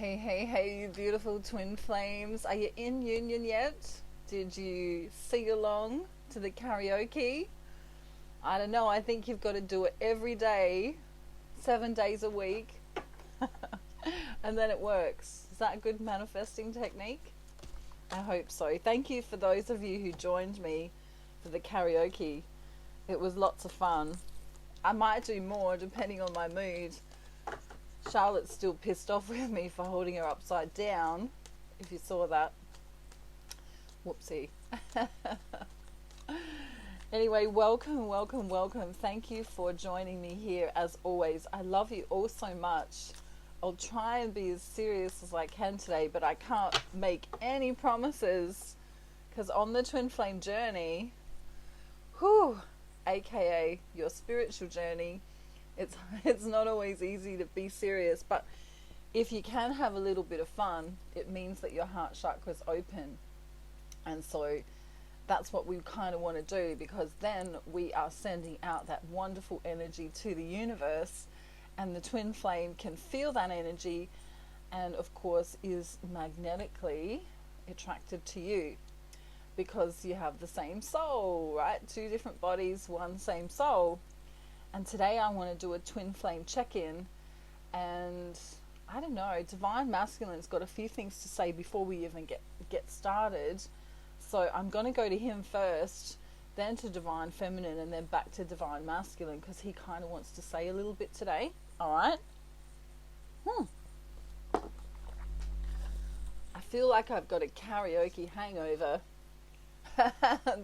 Hey, hey, hey, you beautiful twin flames. Are you in union yet? Did you sing along to the karaoke? I don't know. I think you've got to do it every day, 7 days a week, and then it works. Is that a good manifesting technique? I hope so. Thank you for those of you who joined me for the karaoke. It was lots of fun. I might do more depending on my mood. Charlotte's still pissed off with me for holding her upside down, if you saw that. Whoopsie. Anyway, welcome, welcome, welcome. Thank you for joining me here as always. I love you all so much. I'll try and be as serious as I can today, but I can't make any promises because on the twin flame journey, aka your spiritual journey, it's not always easy to be serious, but if you can have a little bit of fun, it means that your heart chakra's open. And so that's what we kind of want to do, because then we are sending out that wonderful energy to the universe, and the twin flame can feel that energy and of course is magnetically attracted to you because you have the same soul, right? Two different bodies, one same soul. And today I want to do a twin flame check-in, and I don't know, Divine Masculine's got a few things to say before we even get started. So I'm going to go to him first, then to Divine Feminine, and then back to Divine Masculine because he kind of wants to say a little bit today. All right? I feel like I've got a karaoke hangover.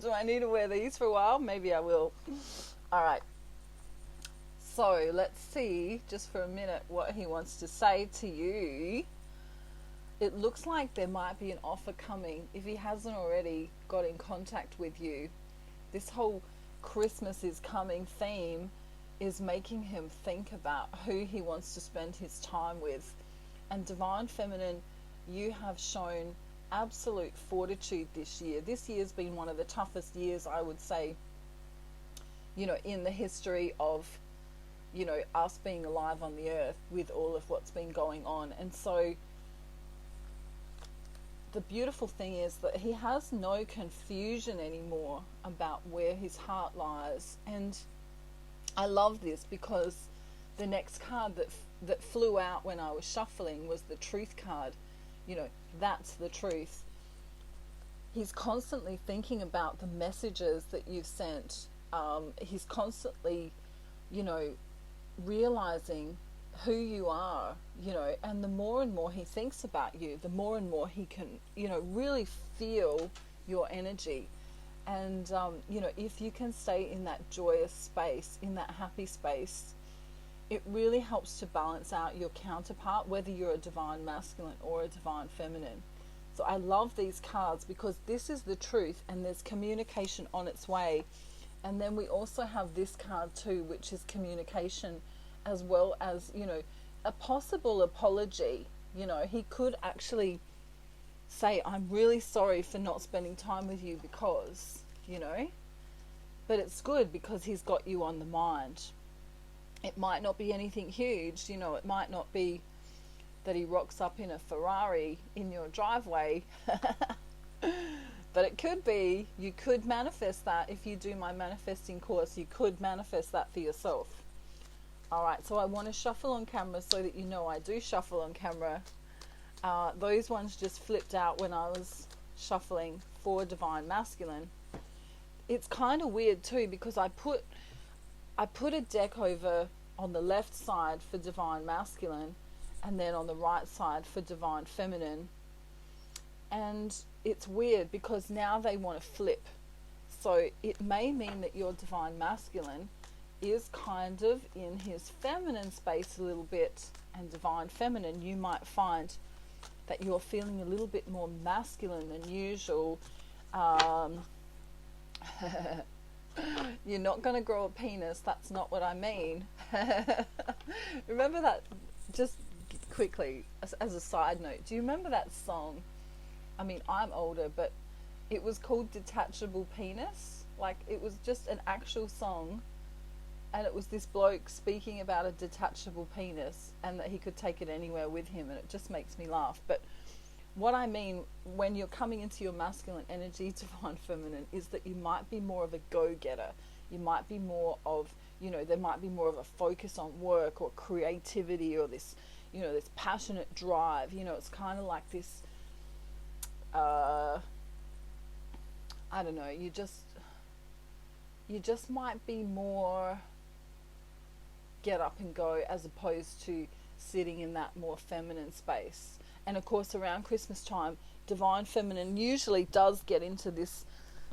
Do I need to wear these for a while? Maybe I will. All right. So let's see just for a minute what he wants to say to you. It looks like there might be an offer coming. If he hasn't already got in contact with you, this whole Christmas is coming theme is making him think about who he wants to spend his time with. And Divine Feminine, you have shown absolute fortitude this year. This year's been one of the toughest years, I would say, in the history of us being alive on the earth with all of what's been going on. And so the beautiful thing is that he has no confusion anymore about where his heart lies. And I love this because the next card that flew out when I was shuffling was the truth card. That's the truth. He's constantly thinking about the messages that you've sent. He's constantly realizing who you are, and the more and more he thinks about you, the more and more he can, really feel your energy. And, if you can stay in that joyous space, in that happy space, it really helps to balance out your counterpart, whether you're a Divine Masculine or a Divine Feminine. So I love these cards because this is the truth, and there's communication on its way. And then we also have this card too, which is communication, as well as, a possible apology. He could actually say, I'm really sorry for not spending time with you because, but it's good because he's got you on the mind. It might not be anything huge, it might not be that he rocks up in a Ferrari in your driveway. But it could be, you could manifest that. If you do my manifesting course, you could manifest that for yourself. All right, so I want to shuffle on camera so that I do shuffle on camera. Those ones just flipped out when I was shuffling for Divine Masculine. It's kind of weird too because I put a deck over on the left side for Divine Masculine and then on the right side for Divine Feminine. And it's weird because now they want to flip. So it may mean that your Divine Masculine is kind of in his feminine space a little bit, and Divine Feminine, you might find that you're feeling a little bit more masculine than usual. You're not going to grow a penis, that's not what I mean. Remember that, just quickly as a side note, do you remember that song? I mean, I'm older, but it was called Detachable Penis. Like, it was just an actual song And it was this bloke speaking about a detachable penis and that he could take it anywhere with him, and it just makes me laugh. But what I mean when you're coming into your masculine energy, divine feminine, is that you might be more of a go-getter. You might be more of, there might be more of a focus on work or creativity or this, this passionate drive. It's kind of like this, I don't know, you just might be more get up and go as opposed to sitting in that more feminine space. And of course, around Christmas time, divine feminine usually does get into this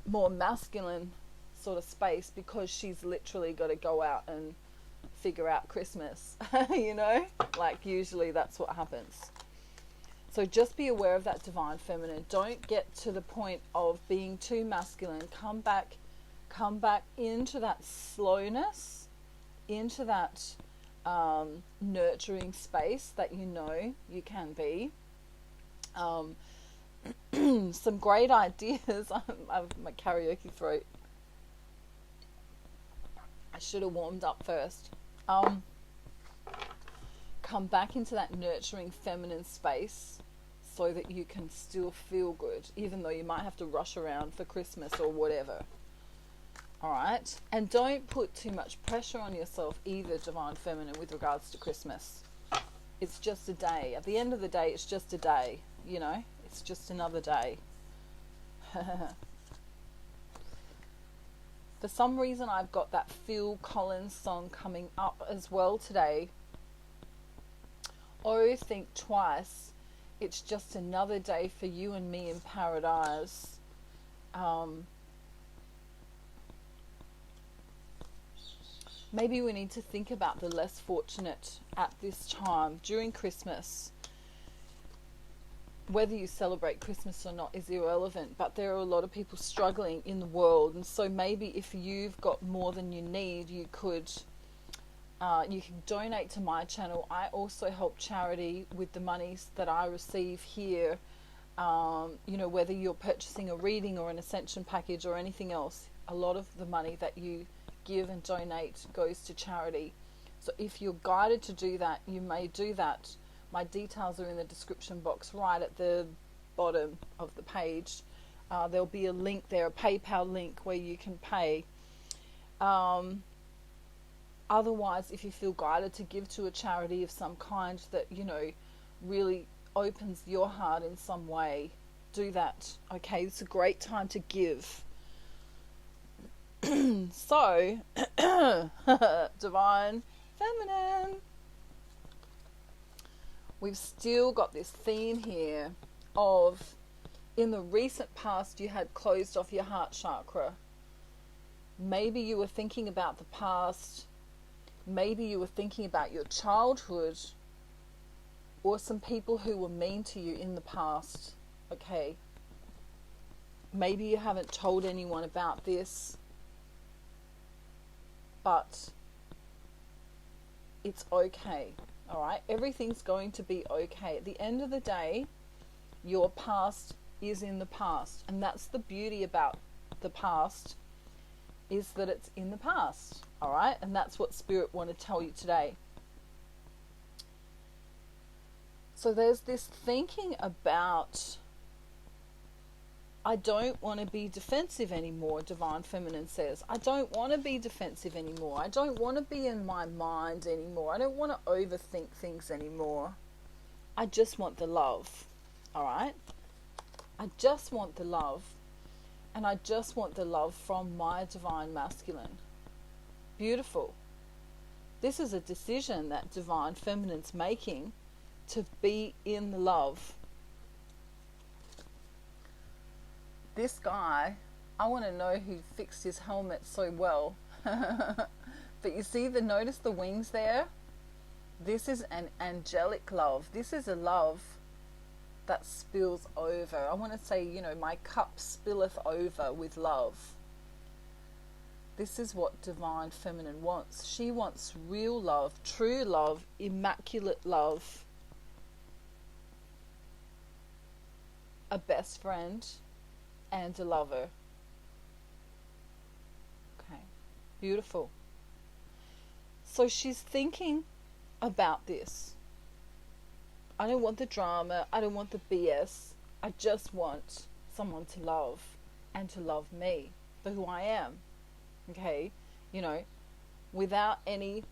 more masculine sort of space because she's literally got to go out and figure out Christmas, like usually that's what happens. So just be aware of that divine feminine. Don't get to the point of being too masculine. Come back into that slowness, into that nurturing space that you can be. Some great ideas. I've my karaoke throat. I should have warmed up first. Come back into that nurturing feminine space so that you can still feel good, even though you might have to rush around for Christmas or whatever. Alright? And don't put too much pressure on yourself either, divine feminine, with regards to Christmas. It's just a day. At the end of the day, it's just a day. It's just another day. For some reason, I've got that Phil Collins song coming up as well today. Oh, think twice. It's just another day for you and me in paradise. Maybe we need to think about the less fortunate at this time during Christmas. Whether you celebrate Christmas or not is irrelevant, but there are a lot of people struggling in the world, and so maybe if you've got more than you need, you can donate to my channel. I also help charity with the monies that I receive here. Whether you're purchasing a reading or an ascension package or anything else, a lot of the money that you give and donate goes to charity. So if you're guided to do that, you may do that. My details are in the description box right at the bottom of the page. There'll be a link there, a PayPal link where you can pay. Otherwise, if you feel guided to give to a charity of some kind that, really opens your heart in some way, do that. Okay, it's a great time to give. So, divine feminine. We've still got this theme here of, in the recent past, you had closed off your heart chakra. Maybe you were thinking about the past. Maybe you were thinking about your childhood or some people who were mean to you in the past. Okay. Maybe you haven't told anyone about this, but it's okay. Alright, everything's going to be okay. At the end of the day, your past is in the past. And that's the beauty about the past, is that it's in the past. Alright, and that's what Spirit want to tell you today. So there's this thinking about, I don't want to be defensive anymore, Divine Feminine says. I don't want to be defensive anymore. I don't want to be in my mind anymore. I don't want to overthink things anymore. I just want the love. Alright? I just want the love. And I just want the love from my Divine Masculine. Beautiful. This is a decision that Divine Feminine's making to be in the love. This guy, I want to know who fixed his helmet so well. But you see, notice the wings there? This is an angelic love. This is a love that spills over. I want to say, my cup spilleth over with love. This is what Divine Feminine wants. She wants real love, true love, immaculate love. A best friend and a lover. Okay, beautiful. So she's thinking about this. I don't want the drama. I don't want the BS. I just want someone to love and to love me for who I am. Okay? You know, without any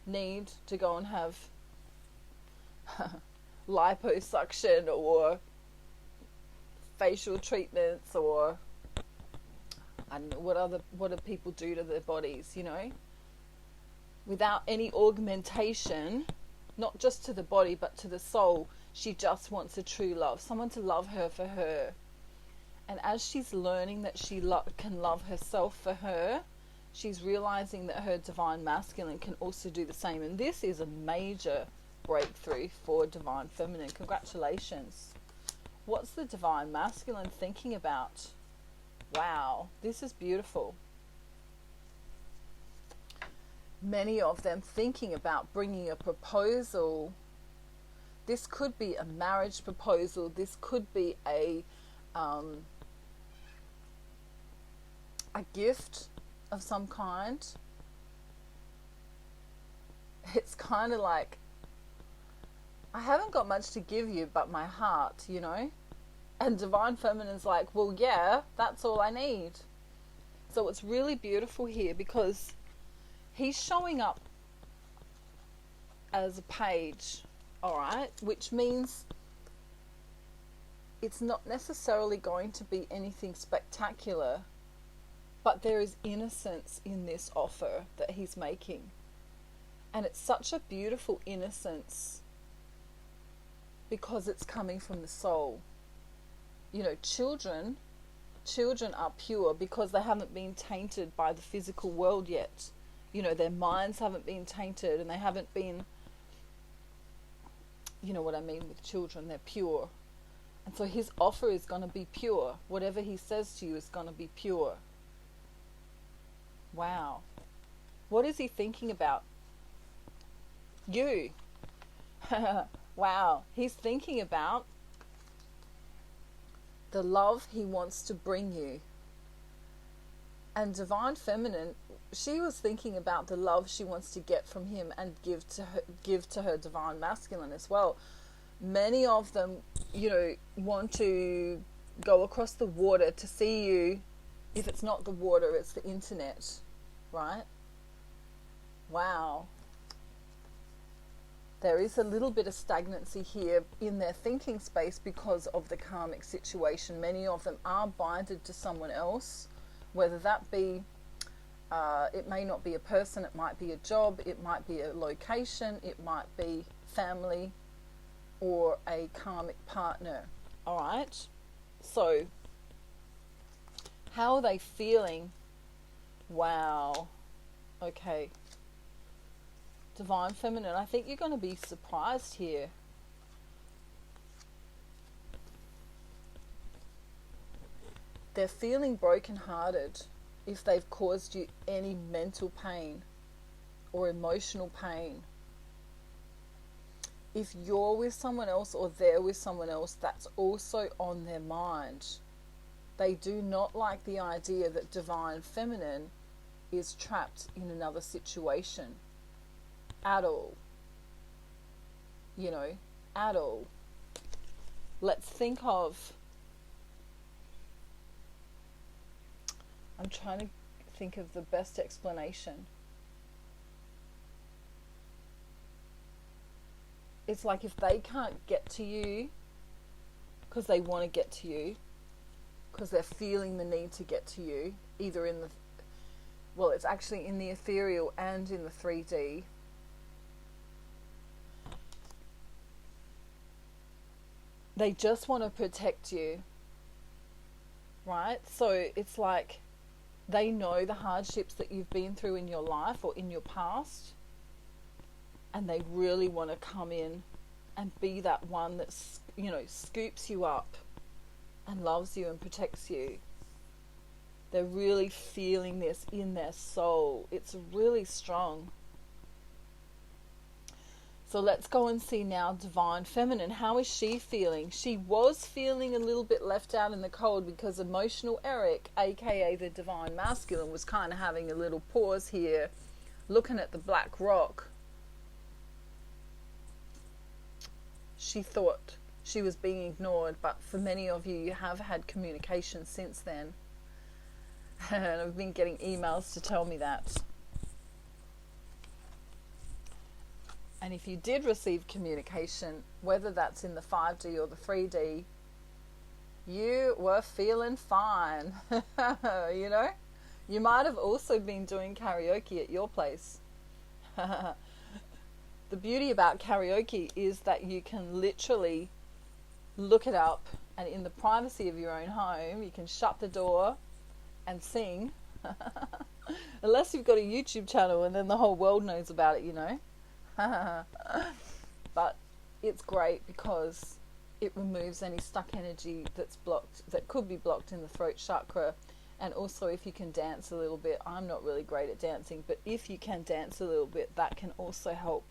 need to go and have liposuction or facial treatments, or I don't know what do people do to their bodies, you know, without any augmentation, not just to the body but to the soul. She just wants a true love, someone to love her for her. And as she's learning that she can love herself for her, she's realizing that her divine masculine can also do the same. And this is a major breakthrough for divine feminine. Congratulations. What's the divine masculine thinking about? Wow, this is beautiful. Many of them thinking about bringing a proposal. This could be a marriage proposal. This could be a gift of some kind. It's kind of like, I haven't got much to give you but my heart, you know. And divine feminine's like, well, yeah, that's all I need. So it's really beautiful here because he's showing up as a page, all right, which means it's not necessarily going to be anything spectacular, but there is innocence in this offer that he's making. And it's such a beautiful innocence because it's coming from the soul. You know, children are pure because they haven't been tainted by the physical world yet. You know, their minds haven't been tainted and they haven't been, you know what I mean with children, they're pure. And so his offer is going to be pure. Whatever he says to you is going to be pure. Wow. What is he thinking about? You. Wow. He's thinking about the love he wants to bring you. And divine feminine, she was thinking about the love she wants to get from him and give to her divine masculine as well. Many of them, you know, want to go across the water to see you. If it's not the water, it's the internet, right? Wow. There is a little bit of stagnancy here in their thinking space because of the karmic situation. Many of them are binded to someone else, whether that be, it may not be a person, it might be a job, it might be a location, it might be family or a karmic partner. All right? So, how are they feeling? Wow. Okay. Divine feminine, I think you're going to be surprised here. They're feeling brokenhearted if they've caused you any mental pain or emotional pain. If you're with someone else or they're with someone else, that's also on their mind. They do not like the idea that divine feminine is trapped in another situation. At all. You know, at all. Let's think of, I'm trying to think of the best explanation. It's like if they can't get to you because they want to get to you, because they're feeling the need to get to you, either in the, well, it's actually in the ethereal and in the 3D. They just want to protect you, right? So it's like they know the hardships that you've been through in your life or in your past, and they really want to come in and be that one that, you know, scoops you up and loves you and protects you. They're really feeling this in their soul. It's really strong. So let's go and see now divine feminine. How is she feeling? She was feeling a little bit left out in the cold because emotional Eric, aka the divine masculine, was kind of having a little pause here looking at the black rock, she thought she was being ignored, but for many of you, you have had communication since then. And I've been getting emails to tell me that. And if you did receive communication, whether that's in the 5D or the 3D, you were feeling fine. You know? You might have also been doing karaoke at your place. The beauty about karaoke is that you can literally look it up, and in the privacy of your own home, you can shut the door and sing. Unless you've got a YouTube channel, and then the whole world knows about it, you know. But it's great because it removes any stuck energy that's blocked, that could be blocked in the throat chakra. And also, if you can dance a little bit, I'm not really great at dancing, but if you can dance a little bit, that can also help.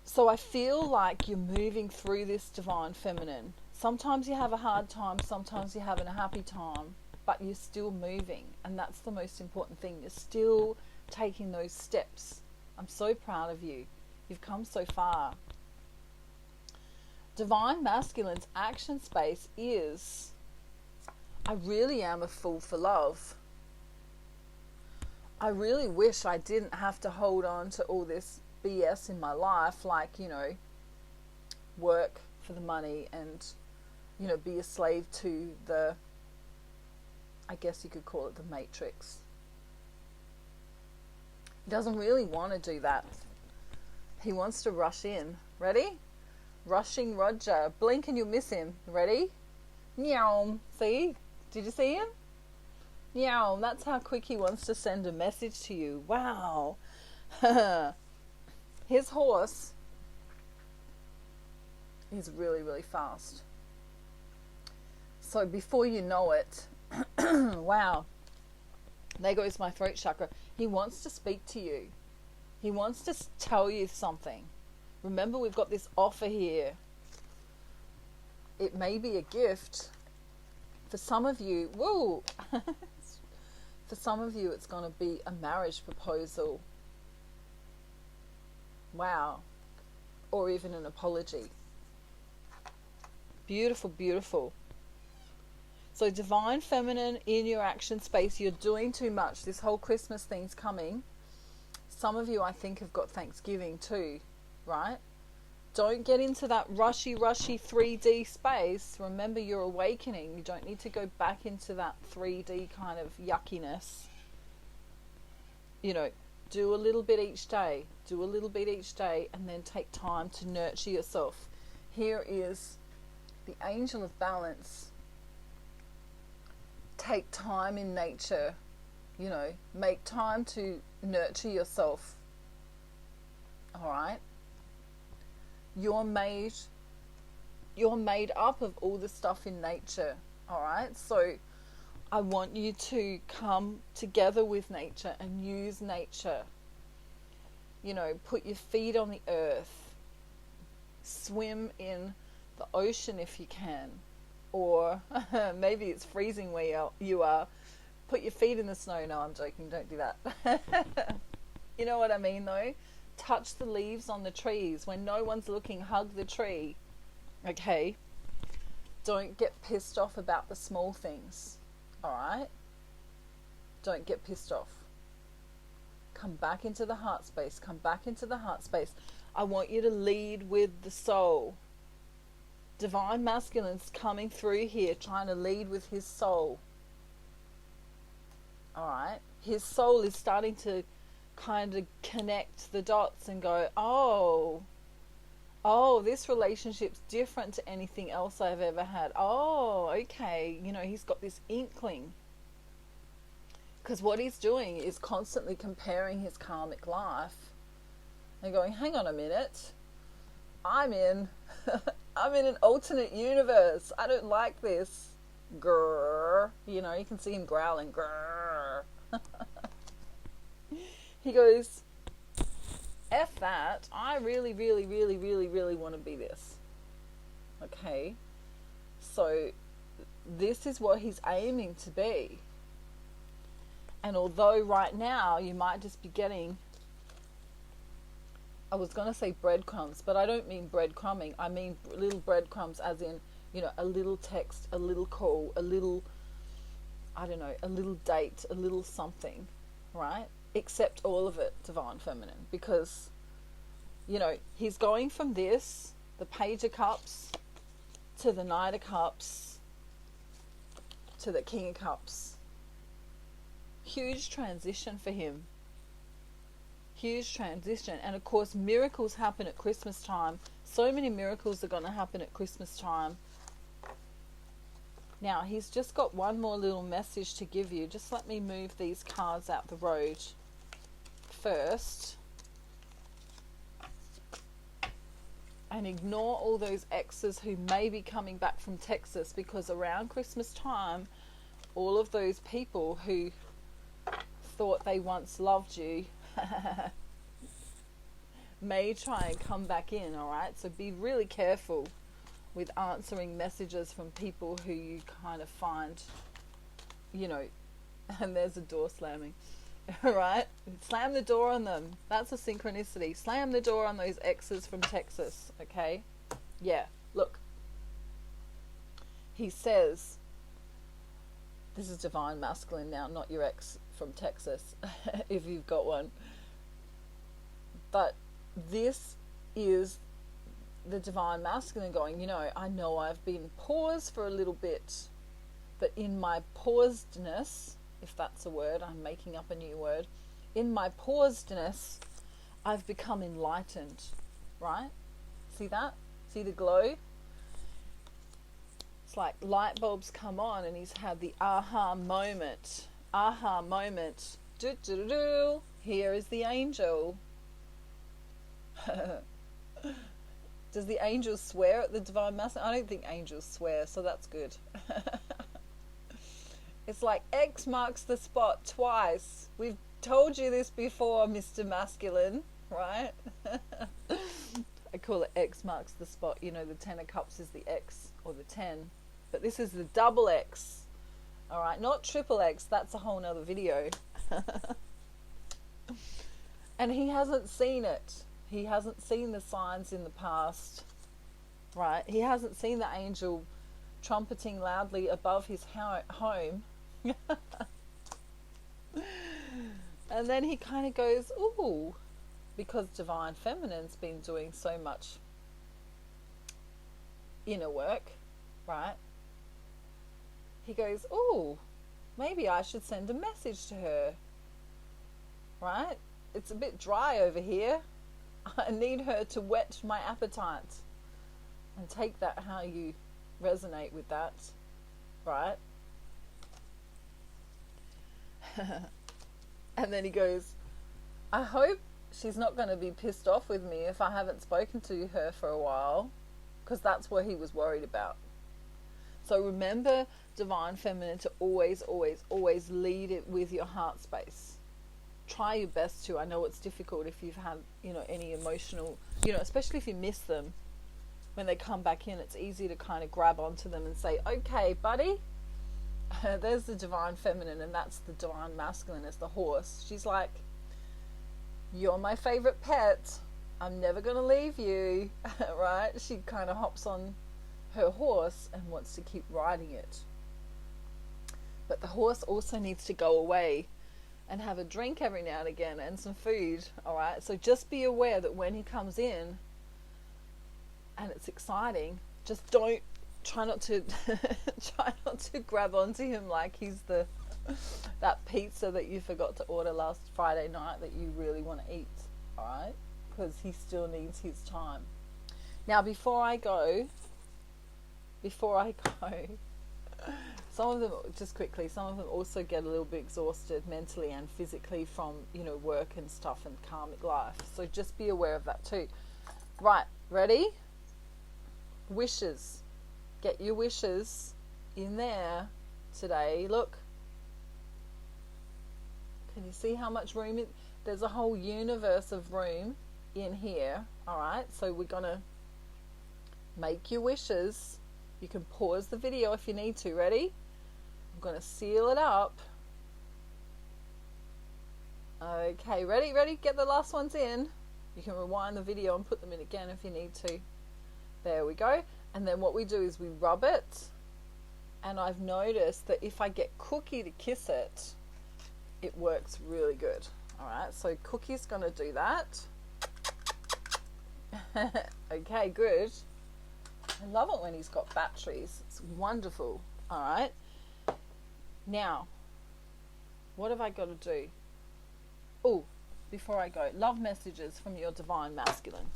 So I feel like you're moving through this divine feminine. Sometimes you have a hard time, sometimes you're having a happy time, but you're still moving, and that's the most important thing. You're still taking those steps. I'm so proud of you. You've come so far. Divine Masculine's action space is, I really am a fool for love. I really wish I didn't have to hold on to all this BS in my life, like, you know, work for the money and, you know, be a slave to the, I guess you could call it the matrix. He doesn't really want to do that. He wants to rush in. Ready? Rushing Roger. Blink and you'll miss him. Ready? Meow. See? Did you see him? Meow. That's how quick he wants to send a message to you. Wow. His horse is really, really fast. So before you know it, wow, there goes my throat chakra. He wants to speak to you. He wants to tell you something. Remember, we've got this offer here. It may be a gift. For some of you, whoa, for some of you, it's going to be a marriage proposal. Wow. Or even an apology. Beautiful, beautiful. So divine feminine in your action space, you're doing too much. This whole Christmas thing's coming. Some of you, I think, have got Thanksgiving too, right? Don't get into that rushy 3D space. Remember, you're awakening. You don't need to go back into that 3D kind of yuckiness. You know, do a little bit each day. Do a little bit each day, and then take time to nurture yourself. Here is the angel of balance. Take time in nature. You know, make time to nurture yourself. All right? You're made up of all the stuff in nature. All right? So I want you to come together with nature and use nature. You know, put your feet on the earth. Swim in the ocean if you can. Or maybe it's freezing where you are. Put your feet in the snow. No, I'm joking. Don't do that. You know what I mean, though? Touch the leaves on the trees. When no one's looking, hug the tree. Okay? Don't get pissed off about the small things. Alright? Don't get pissed off. Come back into the heart space. Come back into the heart space. I want you to lead with the soul. Divine Masculine's coming through here, trying to lead with his soul. Alright? His soul is starting to kind of connect the dots and go, oh, this relationship's different to anything else I've ever had. Oh, okay. You know, he's got this inkling. Because what he's doing is constantly comparing his karmic life and going, hang on a minute. I'm in an alternate universe. I don't like this. Grrr. You know, you can see him growling. Grrr. He goes, F that. I really, really, really, really, really want to be this. Okay. So this is what he's aiming to be. And although right now you might just be getting, I was going to say breadcrumbs, but I don't mean breadcrumbing. I mean little breadcrumbs as in, you know, a little text, a little call, a little, I don't know, a little date, a little something, right? Accept all of it, Divine Feminine, because, you know, he's going from this, the Page of Cups, to the Knight of Cups, to the King of Cups. Huge transition for him. Huge transition. And of course, miracles happen at Christmas time. So many miracles are going to happen at Christmas time. Now, he's just got one more little message to give you. Just let me move these cards out the road first. And ignore all those exes who may be coming back from Texas, because around Christmas time, all of those people who thought they once loved you may try and come back in, alright? So be really careful with answering messages from people who you kind of find, you know, and there's a door slamming, alright? Slam the door on them. That's a synchronicity. Slam the door on those exes from Texas, okay? Yeah, look. He says, this is Divine Masculine now, not your ex from Texas, if you've got one. But this is the Divine Masculine going, you know I've been paused for a little bit, but in my pausedness, if that's a word, I'm making up a new word, in my pausedness, I've become enlightened, right? See that? See the glow? It's like light bulbs come on, and he's had the aha moment. Aha moment. Do, do, do, do. Here is the angel. Does the angel swear at the Divine Masculine? I don't think angels swear, so that's good. It's like X marks the spot twice. We've told you this before, Mr. Masculine, right? I call it X marks the spot. You know, the 10 of Cups is the X, or the 10. But this is the double X. Alright, not triple X. That's a whole nother video. And he hasn't seen it. He hasn't seen the signs in the past, right? He hasn't seen the angel trumpeting loudly above his home. And then he kind of goes, ooh, because Divine Feminine's been doing so much inner work, right? He goes, ooh, maybe I should send a message to her, right? It's a bit dry over here. I need her to whet my appetite. And take that how you resonate with that, right? And then he goes, I hope she's not going to be pissed off with me if I haven't spoken to her for a while, because that's what he was worried about. So remember, Divine Feminine, to always, always, always lead it with your heart space. Try your best to. I know it's difficult if you've had, any emotional, especially if you miss them. When they come back in, it's easy to kind of grab onto them and say, okay, buddy, there's the Divine Feminine, and that's the Divine Masculine as the horse. She's like, you're my favorite pet. I'm never going to leave you, right? She kind of hops on her horse and wants to keep riding it. But the horse also needs to go away and have a drink every now and again and some food, all right? So just be aware that when he comes in and it's exciting, just try not to grab onto him like he's that pizza that you forgot to order last Friday night that you really want to eat, all right? Because he still needs his time. Now, before I go, some of them, just quickly, some of them also get a little bit exhausted mentally and physically from, work and stuff and karmic life. So just be aware of that too. Right, ready? Wishes. Get your wishes in there today. Look. Can you see how much room? There's a whole universe of room in here. All right, so we're going to make your wishes. You can pause the video if you need to. Ready? I'm going to seal it up. Okay, ready? Get the last ones in. You can rewind the video and put them in again if you need to. There we go. And then what we do is we rub it. And I've noticed that if I get Cookie to kiss it, it works really good. Alright, so Cookie's going to do that. Okay, good. I love it when he's got batteries. It's wonderful. Alright. Now, what have I got to do? Oh, before I go, love messages from your divine masculine.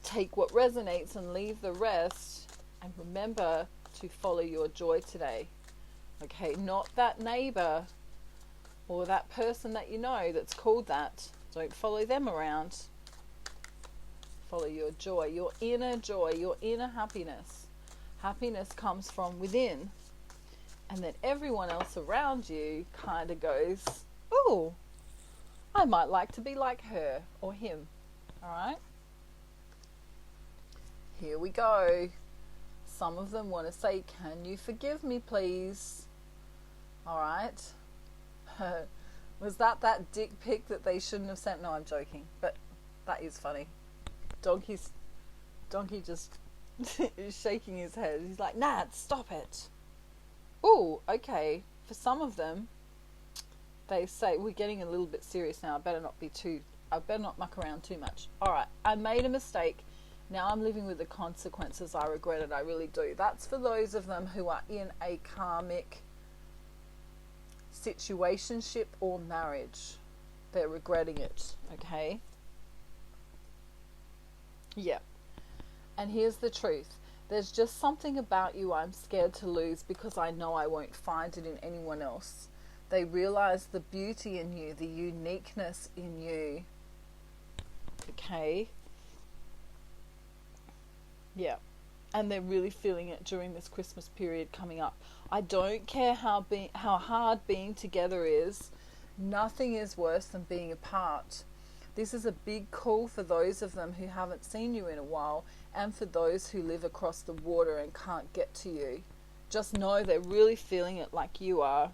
Take what resonates and leave the rest. And remember to follow your joy today. Okay, not that neighbor or that person that you know that's called that. Don't follow them around. Follow your joy, your inner happiness. Happiness comes from within. And then everyone else around you kind of goes, oh, I might like to be like her or him. Alright? Here we go. Some of them want to say, can you forgive me, please? Alright. Was that dick pic that they shouldn't have sent? No, I'm joking. But that is funny. Donkey just is shaking his head. He's like, Nat, stop it. Oh, okay. For some of them, they say, we're getting a little bit serious now. I better not muck around too much. Alright, I made a mistake. Now I'm living with the consequences. I regret it. I really do. That's for those of them who are in a karmic situationship or marriage. They're regretting it. Okay? Yeah. And here's the truth. There's just something about you I'm scared to lose because I know I won't find it in anyone else. They realize the beauty in you, the uniqueness in you. Okay? Yeah. And they're really feeling it during this Christmas period coming up. I don't care how hard being together is. Nothing is worse than being apart. This is a big call for those of them who haven't seen you in a while, and for those who live across the water and can't get to you. Just know they're really feeling it like you are.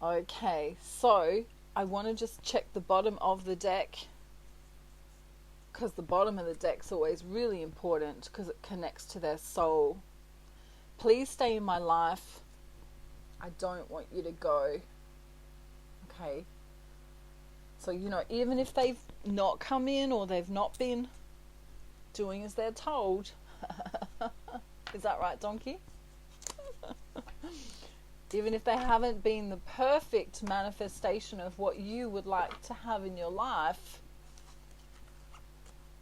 Okay, so I want to just check the bottom of the deck, because the bottom of the deck's always really important because it connects to their soul. Please stay in my life. I don't want you to go. Okay. So, even if they've not come in or they've not been doing as they're told. Is that right, Donkey? Even if they haven't been the perfect manifestation of what you would like to have in your life,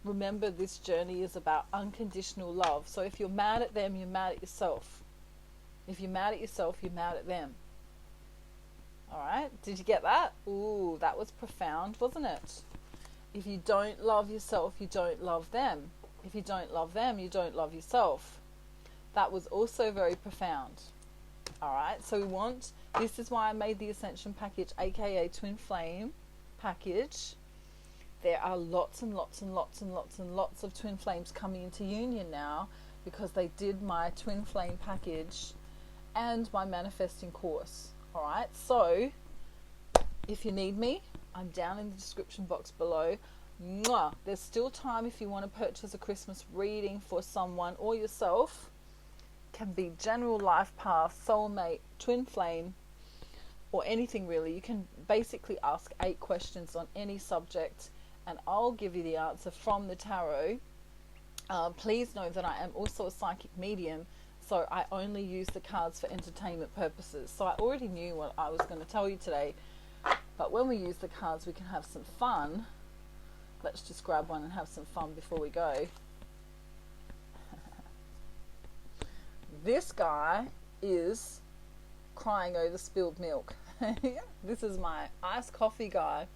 remember this journey is about unconditional love. So if you're mad at them, you're mad at yourself. If you're mad at yourself, you're mad at them. Alright, did you get that? Ooh, that was profound, wasn't it? If you don't love yourself, you don't love them. If you don't love them, you don't love yourself. That was also very profound. Alright, so this is why I made the Ascension package, aka Twin Flame package. There are lots and lots and lots and lots and lots of twin flames coming into union now because they did my twin flame package and my manifesting course. Alright, so if you need me, I'm down in the description box below. Mwah! There's still time if you want to purchase a Christmas reading for someone or yourself. Can be general life path, soulmate, twin flame, or anything really. You can basically ask 8 questions on any subject and I'll give you the answer from the tarot. Please know that I am also a psychic medium, so I only use the cards for entertainment purposes. So I already knew what I was going to tell you today, but when we use the cards we can have some fun. Let's just grab one and have some fun before we go. This guy is crying over spilled milk. This is my iced coffee guy.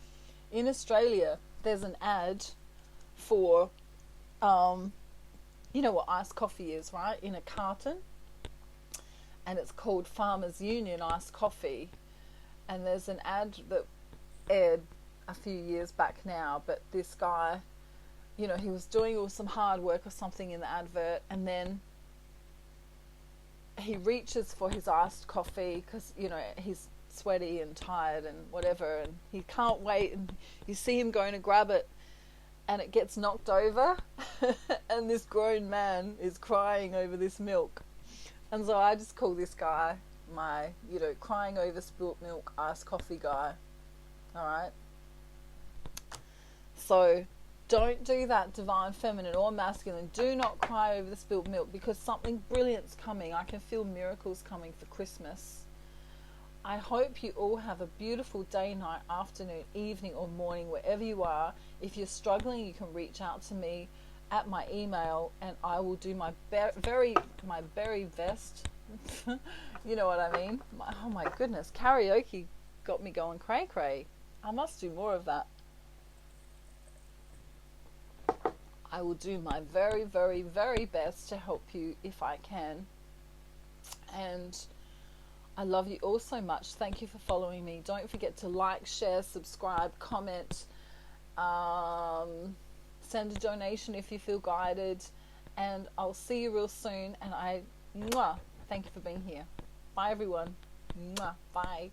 In Australia, there's an ad for, you know what iced coffee is, right? In a carton. And it's called Farmers Union Iced Coffee. And there's an ad that aired a few years back now, but this guy, he was doing some hard work or something in the advert, and then he reaches for his iced coffee because, he's sweaty and tired and whatever, and he can't wait, and you see him going to grab it, and it gets knocked over and this grown man is crying over this milk. And so I just call this guy my, you know, crying over spilt milk iced coffee guy. Alright? So don't do that, divine feminine or masculine. Do not cry over the spilt milk, because something brilliant's coming. I can feel miracles coming for Christmas. I hope you all have a beautiful day, night, afternoon, evening or morning, wherever you are. If you're struggling, you can reach out to me at my email, and I will do my very best. You know what I mean? Oh my goodness, karaoke got me going cray cray. I must do more of that. I will do my very best to help you if I can. And I love you all so much. Thank you for following me. Don't forget to like, share, subscribe, comment, send a donation if you feel guided, and I'll see you real soon. And thank you for being here. Bye everyone. Bye.